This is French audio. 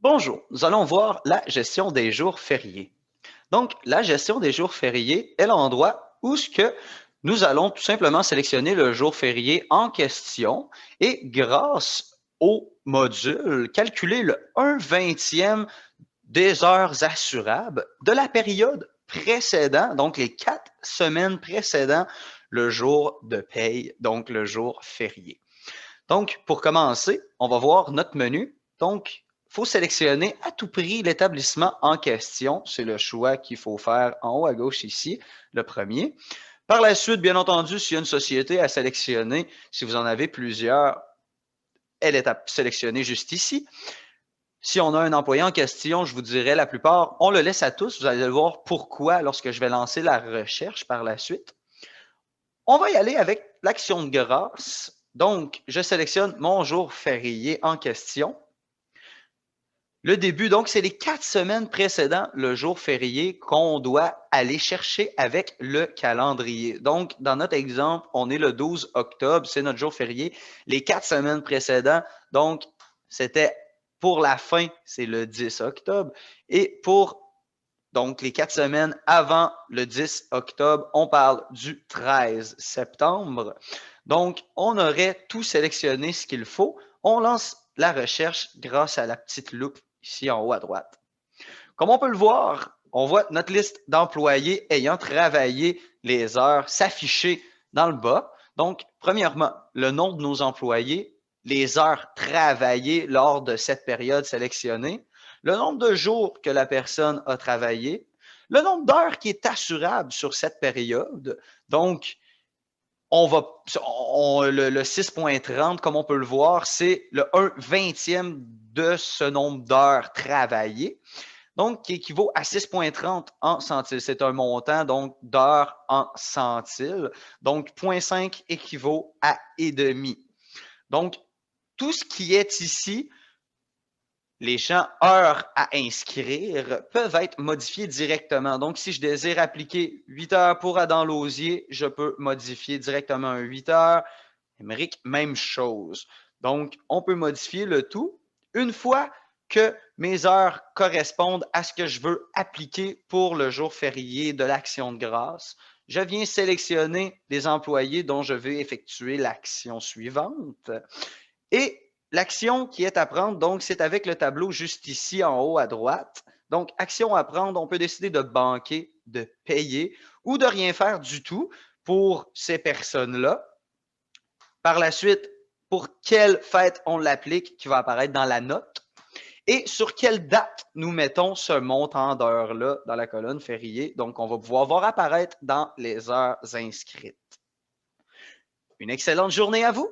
Bonjour, nous allons voir la gestion des jours fériés. Donc, la gestion des jours fériés est l'endroit où nous allons tout simplement sélectionner le jour férié en question et grâce au module, calculer le 1/20e des heures assurables de la période précédant, donc les 4 semaines précédant le jour de paye, donc le jour férié. Donc, pour commencer, on va voir notre menu. Donc, il faut sélectionner à tout prix l'établissement en question. C'est le choix qu'il faut faire en haut à gauche ici, le premier. Par la suite, bien entendu, s'il y a une société à sélectionner, si vous en avez plusieurs, elle est à sélectionner juste ici. Si on a un employé en question, je vous dirais la plupart, on le laisse à tous. Vous allez voir pourquoi lorsque je vais lancer la recherche par la suite. On va y aller avec l'action de grâce. Donc, je sélectionne mon jour férié en question. Le début, donc, c'est les 4 semaines précédant le jour férié qu'on doit aller chercher avec le calendrier. Donc, dans notre exemple, on est le 12 octobre, c'est notre jour férié. Les 4 semaines précédentes, donc, c'était pour la fin, c'est le 10 octobre. Et pour donc, les 4 semaines avant le 10 octobre, on parle du 13 septembre. Donc, on aurait tout sélectionné ce qu'il faut. On lance la recherche grâce à la petite loupe ici en haut à droite. Comme on peut le voir, on voit notre liste d'employés ayant travaillé les heures s'afficher dans le bas. Donc, premièrement, le nom de nos employés, les heures travaillées lors de cette période sélectionnée, le nombre de jours que la personne a travaillé, le nombre d'heures qui est assurable sur cette période. Donc, le 6.30, comme on peut le voir, c'est le 1/20e de ce nombre d'heures travaillées. Donc, qui équivaut à 6,30 en centiles. C'est un montant donc d'heures en centiles. Donc, 0,5 équivaut à et demi. Donc, tout ce qui est ici, les champs heures à inscrire peuvent être modifiés directement. Donc, si je désire appliquer 8 heures pour Adam Lausier, je peux modifier directement un 8 heures. Émeric, même chose. Donc, on peut modifier le tout une fois que mes heures correspondent à ce que je veux appliquer pour le jour férié de l'Action de grâce. Je viens sélectionner les employés dont je vais effectuer l'action suivante. Et l'action qui est à prendre, donc, c'est avec le tableau juste ici en haut à droite. Donc, action à prendre, on peut décider de banquer, de payer ou de rien faire du tout pour ces personnes-là. Par la suite, pour quelle fête on l'applique qui va apparaître dans la note et sur quelle date nous mettons ce montant d'heures-là dans la colonne férié. Donc, on va pouvoir voir apparaître dans les heures inscrites. Une excellente journée à vous!